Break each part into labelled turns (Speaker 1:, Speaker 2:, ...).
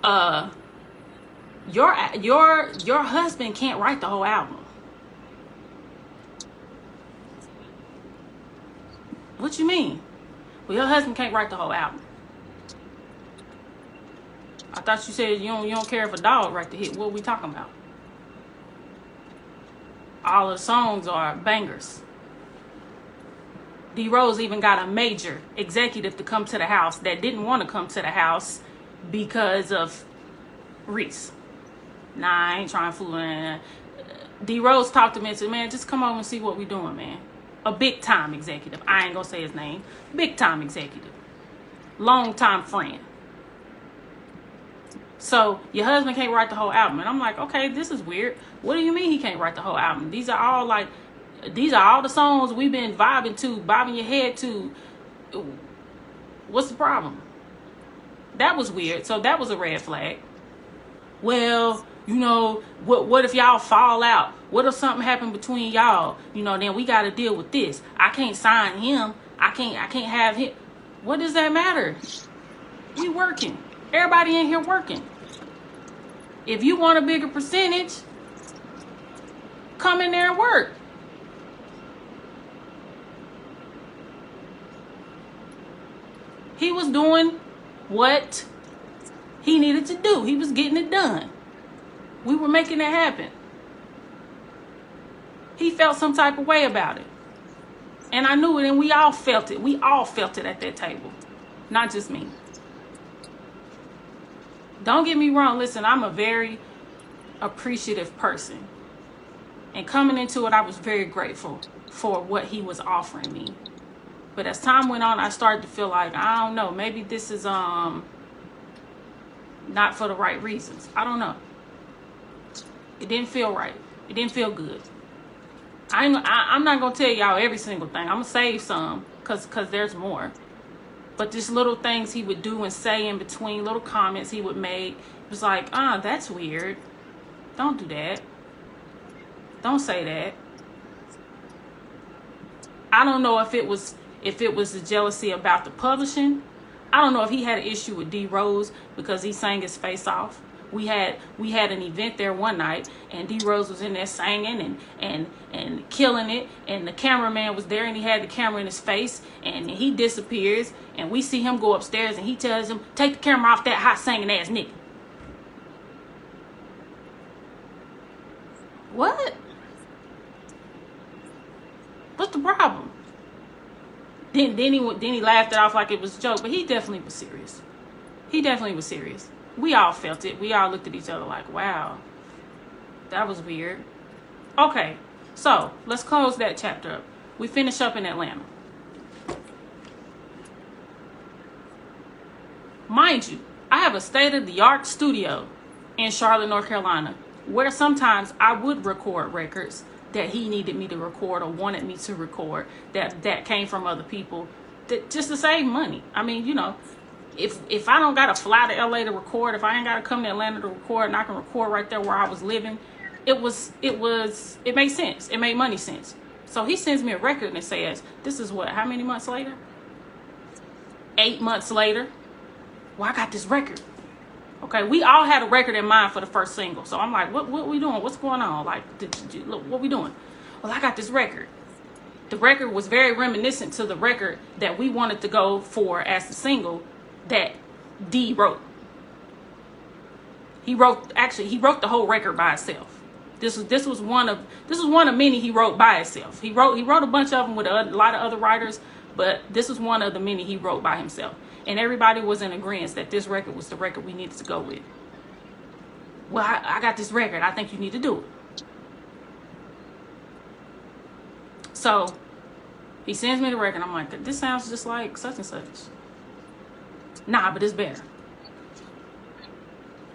Speaker 1: uh, your husband can't write the whole album. What you mean? Well, your husband can't write the whole album. I thought you said you don't care if a dog write the hit. What are we talking about? All the songs are bangers. D Rose even got a major executive to come to the house that didn't want to come to the house because of Reese. Nah, I ain't trying to fool. D Rose talked to me and said, man, just come over and see what we doing, man. A big time executive. I ain't gonna say his name. Big time executive. Long time friend. So your husband can't write the whole album. And I'm like, okay, this is weird. What do you mean he can't write the whole album? These are all the songs we've been vibing to, bobbing your head to. What's the problem? That was weird. So that was a red flag. Well, you know, what if y'all fall out? What if something happened between y'all? You know, then we got to deal with this. I can't sign him. I can't have him. What does that matter? We working. Everybody in here working. If you want a bigger percentage, come in there and work. He was doing what he needed to do. He was getting it done. We were making it happen. He felt some type of way about it. And I knew it, and we all felt it. We all felt it at that table. Not just me. Don't get me wrong. Listen, I'm a very appreciative person. And coming into it, I was very grateful for what he was offering me. But as time went on, I started to feel like, I don't know, maybe this is not for the right reasons. I don't know. It didn't feel right. It didn't feel good. I'm not going to tell y'all every single thing. I'm going to save some because there's more. But just little things he would do and say in between, little comments he would make. It was like, that's weird. Don't do that. Don't say that. I don't know if it was the jealousy about the publishing. I don't know if he had an issue with D Rose because he sang his face off. We had an event there one night, and D Rose was in there singing and killing it, and the cameraman was there, and he had the camera in his face, and he disappears, and we see him go upstairs, and he tells him, take the camera off that hot singing ass nigga. What? What's the problem? Then he laughed it off like it was a joke, but he definitely was serious. He definitely was serious. We all felt it. We all looked at each other like, wow, that was weird. Okay, so let's close that chapter up. We finish up in Atlanta. Mind you, I have a state-of-the-art studio in Charlotte, North Carolina, where sometimes I would record records that he needed me to record or wanted me to record that came from other people, that just to save money. I mean, you know, if I don't gotta fly to LA to record, if I ain't gotta come to Atlanta to record, and I can record right there where I was living, it made sense. It made money sense. So he sends me a record and it says, this is what, how many months later? 8 months later. Well, I got this record. Okay, we all had a record in mind for the first single. So I'm like, what we doing? What's going on? Like, look, what we doing? Well, I got this record. The record was very reminiscent to the record that we wanted to go for as the single that D wrote. He wrote the whole record by himself. This was one of many he wrote by himself. He wrote a bunch of them with a lot of other writers, but this was one of the many he wrote by himself. And everybody was in agreement that this record was the record we needed to go with. Well, I got this record. I think you need to do it. So he sends me the record. I'm like, this sounds just like such and such. Nah, but it's better.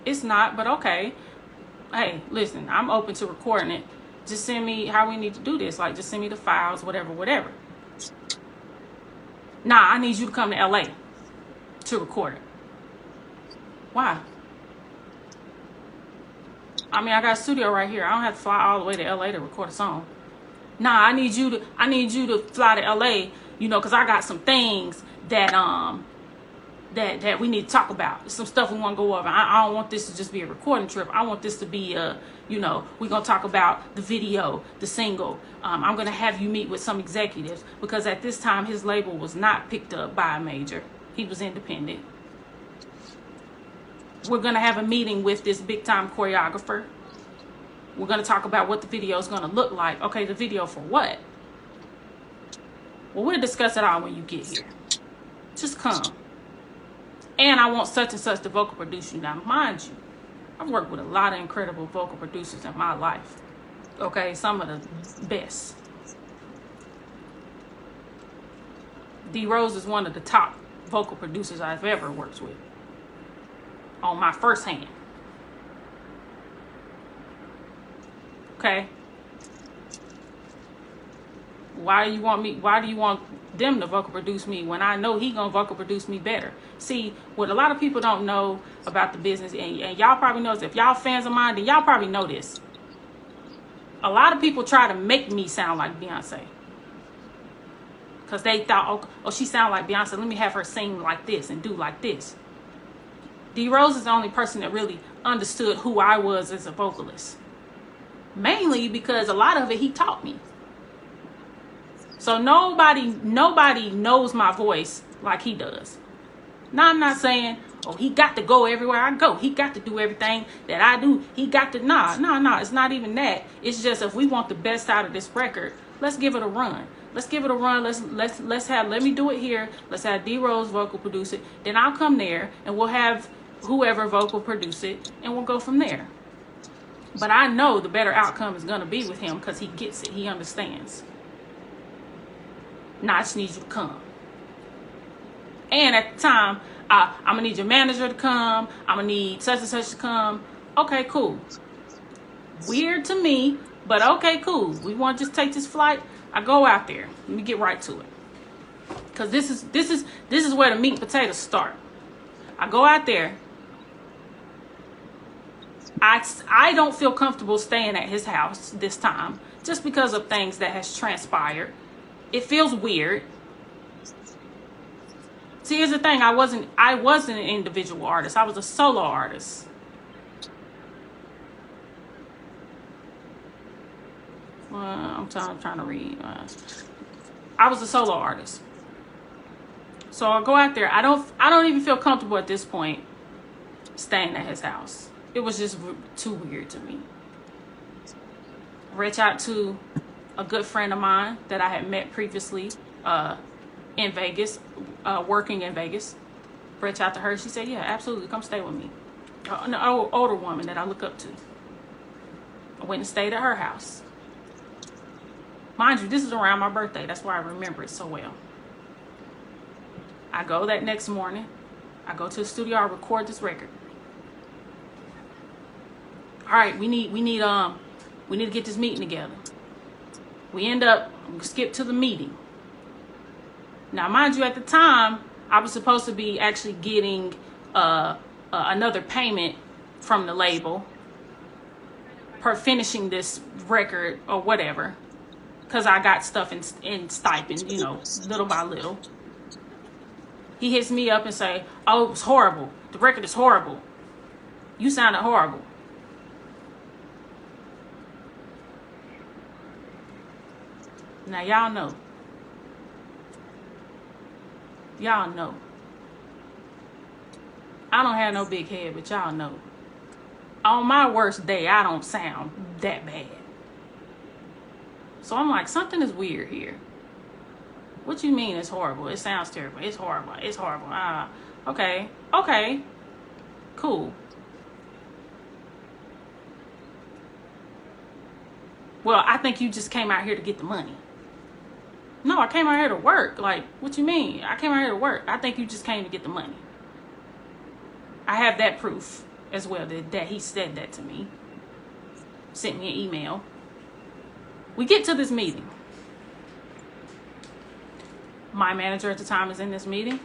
Speaker 1: It's not, but okay. Hey, listen, I'm open to recording it. Just send me how we need to do this. Like, just send me the files, whatever. Nah, I need you to come to LA to record it. Why? I mean, I got a studio right here. I don't have to fly all the way to LA to record a song. Nah, I need you to fly to LA, you know, because I got some things that that we need to talk about. Some stuff we want to go over. I don't want this to just be a recording trip. I want this to be a, we're going to talk about the video, the single. I'm going to have you meet with some executives, because at this time his label was not picked up by a major. He was independent. We're going to have a meeting with this big time choreographer. We're going to talk about what the video is going to look like. Okay, the video for what? Well, we'll discuss it all when you get here. Just come. And I want such and such the vocal producer. Now, mind you, I've worked with a lot of incredible vocal producers in my life. Okay, some of the best. D Rose is one of the top vocal producers I've ever worked with. On my first hand. Okay. Why do you want them to vocal produce me when I know he gonna vocal produce me better? See, what a lot of people don't know about the business, and y'all probably know this, if y'all fans of mine, then y'all probably know this. A lot of people try to make me sound like Beyonce. Because they thought, oh, she sound like Beyonce, let me have her sing like this and do like this. D Rose is the only person that really understood who I was as a vocalist. Mainly because a lot of it he taught me. So nobody knows my voice like he does. Now, I'm not saying, oh, he got to go everywhere I go. He got to do everything that I do. He got to, no. It's not even that. It's just, if we want the best out of this record, let's give it a run. Let's give it a run. Let me do it here. Let's have D Rose vocal produce it. Then I'll come there and we'll have whoever vocal produce it, and we'll go from there. But I know the better outcome is going to be with him, because he gets it. He understands. Now I just need you to come. And at the time, I'm going to need your manager to come. I'm going to need such and such to come. Okay, cool. Weird to me, but okay, cool. We want to just take this flight. I go out there. Let me get right to it. Because this is where the meat and potatoes start. I go out there. I don't feel comfortable staying at his house this time, just because of things that has transpired. It feels weird. See, here's the thing. I wasn't an individual artist. I was a solo artist. I'm trying to read. I was a solo artist. So I go out there. I don't even feel comfortable at this point staying at his house. It was just too weird to me. Reach out to a good friend of mine that I had met previously in Vegas, working in Vegas. Reach out to her. She said, yeah, absolutely, come stay with me. An older woman that I look up to. I went and stayed at her house. Mind you, this is around my birthday. That's why I remember it so well. I go that next morning. I go to the studio. I record this record. All right, we need to get this meeting together. We end up skip to the meeting. Now, mind you, at the time, I was supposed to be actually getting another payment from the label for finishing this record or whatever, because I got stuff in stipend, little by little. He hits me up and say, oh, it was horrible. The record is horrible. You sounded horrible. Now, y'all know. Y'all know. I don't have no big head, but y'all know. On my worst day, I don't sound that bad. So I'm like, something is weird here. What you mean it's horrible? It sounds terrible. It's horrible. It's horrible. Okay. Okay. Cool. Well, I think you just came out here to get the money. No, I came out here to work. Like, what you mean? I came out here to work. I think you just came to get the money. I have that proof as well that he said that to me. Sent me an email. We get to this meeting. My manager at the time is in this meeting.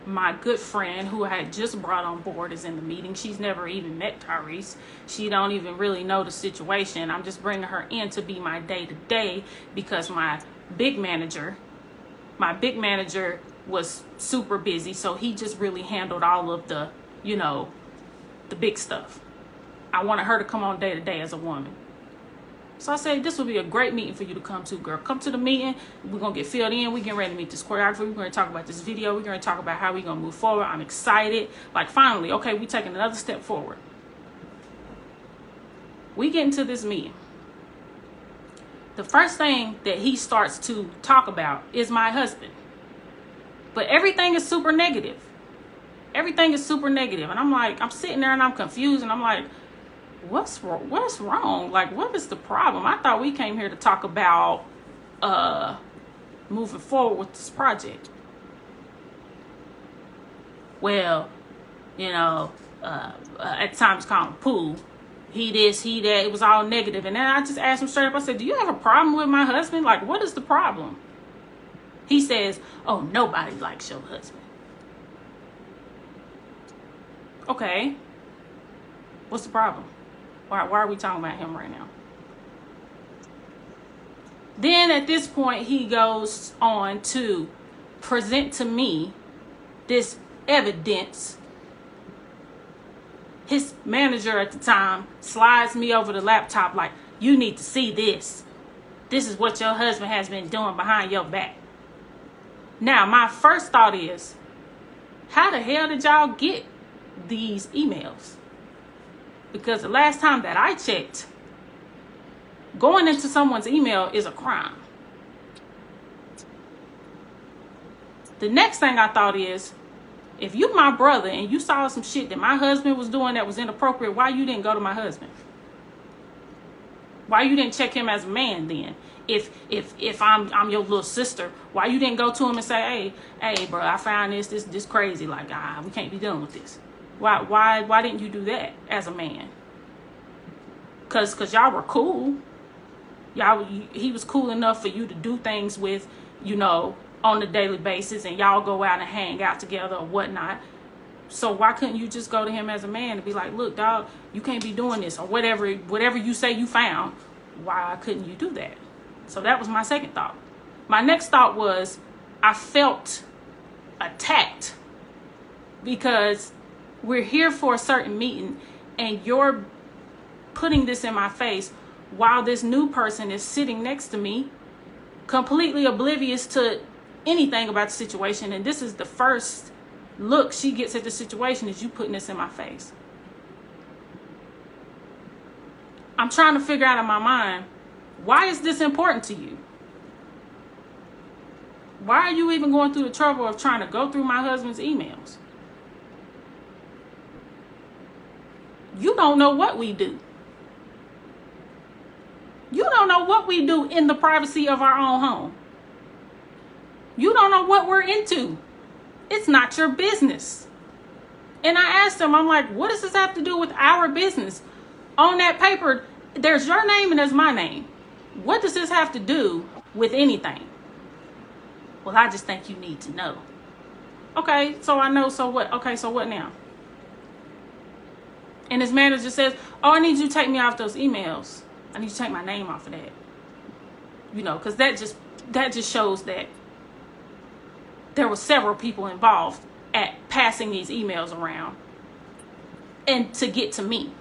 Speaker 1: My good friend who I had just brought on board is in the meeting. She's never even met Tyrese. She don't even really know the situation. I'm just bringing her in to be my day-to-day because my big manager was super busy, so he just really handled all of the, you know, the big stuff. I wanted her to come on day to day as a woman. So I said, this would be a great meeting for you to come to, girl. Come to the meeting. We're going to get filled in. We're getting ready to meet this choreographer. We're going to talk about this video. We're going to talk about how we're going to move forward. I'm excited. Like, finally, okay, we're taking another step forward. We get into this meeting. The first thing that he starts to talk about is my husband. But everything is super negative. Everything is super negative. And I'm like, I'm sitting there and I'm confused. And I'm like, what's wrong? Like, what is the problem? I thought we came here to talk about moving forward with this project. Well, you know, at times called him Pooh. He this, he that. It was all negative. And then I just asked him straight up. I said, do you have a problem with my husband? Like, what is the problem? He says, oh, nobody likes your husband. Okay. What's the problem? Why are we talking about him right now? Then at this point, he goes on to present to me this evidence. His manager at the time slides me over the laptop like, you need to see this. This is what your husband has been doing behind your back. Now, my first thought is, how the hell did y'all get these emails? Because the last time that I checked, going into someone's email is a crime. The next thing I thought is, if you my brother and you saw some shit that my husband was doing that was inappropriate, why you didn't go to my husband? Why you didn't check him as a man then? If I'm your little sister, why you didn't go to him and say, hey, bro, I found this crazy. Like, we can't be dealing with this. Why didn't you do that as a man? Cause y'all were cool. He was cool enough for you to do things with, you know, on a daily basis, and y'all go out and hang out together or whatnot. So why couldn't you just go to him as a man and be like, look, dog, you can't be doing this, or whatever you say you found. Why couldn't you do that? So that was my second thought. My next thought was, I felt attacked because we're here for a certain meeting and you're putting this in my face while this new person is sitting next to me, completely oblivious to anything about the situation. And this is the first look she gets at the situation, is you putting this in my face. I'm trying to figure out in my mind, why is this important to you? Why are you even going through the trouble of trying to go through my husband's emails? You don't know what we do. You don't know what we do in the privacy of our own home. You don't know what we're into. It's not your business. And I asked him, I'm like, what does this have to do with our business? On that paper, there's your name and there's my name. What does this have to do with anything? Well, I just think you need to know. Okay, so I know, so what? Okay, so what now? And his manager says, oh, I need you to take me off those emails. I need you to take my name off of that. You know, because that just shows that there were several people involved at passing these emails around and to get to me.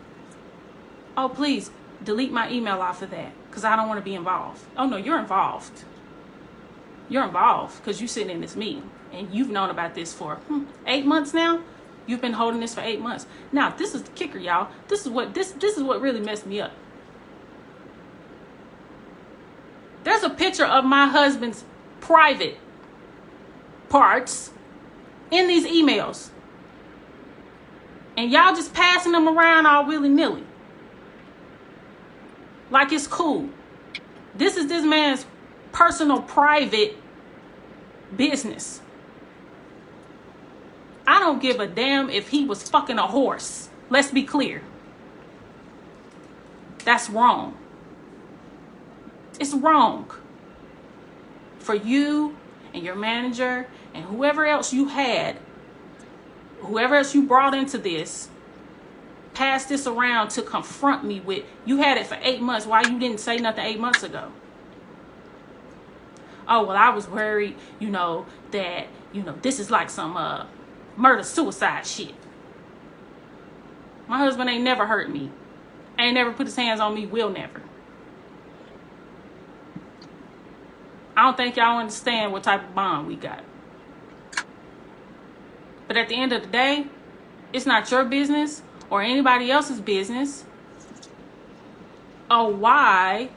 Speaker 1: Oh, please delete my email off of that because I don't want to be involved. Oh, no, you're involved. You're involved because you're sitting in this meeting and you've known about this for 8 months now. You've been holding this for 8 months. Now, this is the kicker, y'all. This is what really messed me up. There's a picture of my husband's private parts in these emails. And y'all just passing them around all willy-nilly. Like it's cool. This is this man's personal, private business. I don't give a damn if he was fucking a horse. Let's be clear. That's wrong. It's wrong for you and your manager and whoever else you had, whoever else you brought into this, pass this around to confront me with. You had it for 8 months. Why you didn't say nothing 8 months ago? Oh, well, I was worried, that, this is like some murder-suicide shit. My husband ain't never hurt me. Ain't never put his hands on me, will never. I don't think y'all understand what type of bond we got. But at the end of the day, it's not your business or anybody else's business or why